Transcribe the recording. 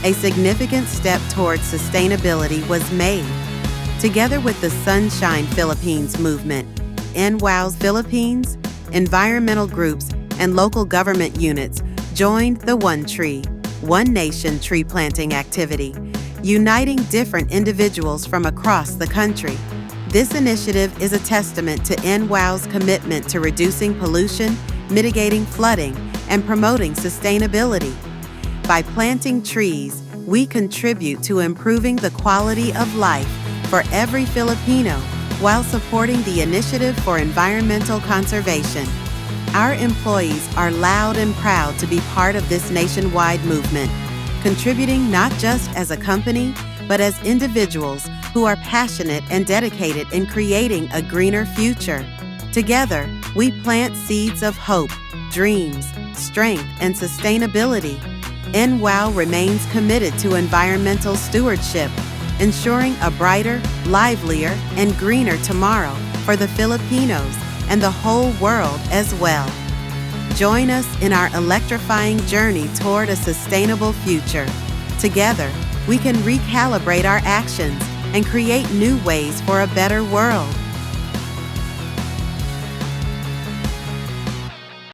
a significant step towards sustainability was made. Together with the Sonshine Philippines Movement, NWOW Philippines, environmental groups, and local government units joined the One Tree, One Nation tree planting activity, uniting different individuals from across the country. This initiative is a testament to NWOW's commitment to reducing pollution, mitigating flooding, and promoting sustainability. By planting trees, we contribute to improving the quality of life for every Filipino while supporting the Initiative for Environmental Conservation. Our employees are loud and proud to be part of this nationwide movement, contributing not just as a company, but as individuals who are passionate and dedicated in creating a greener future. Together, we plant seeds of hope, dreams, strength, and sustainability. NWOW remains committed to environmental stewardship, ensuring a brighter, livelier, and greener tomorrow for the Filipinos and the whole world as well. Join us in our electrifying journey toward a sustainable future. Together, we can recalibrate our actions and create new ways for a better world.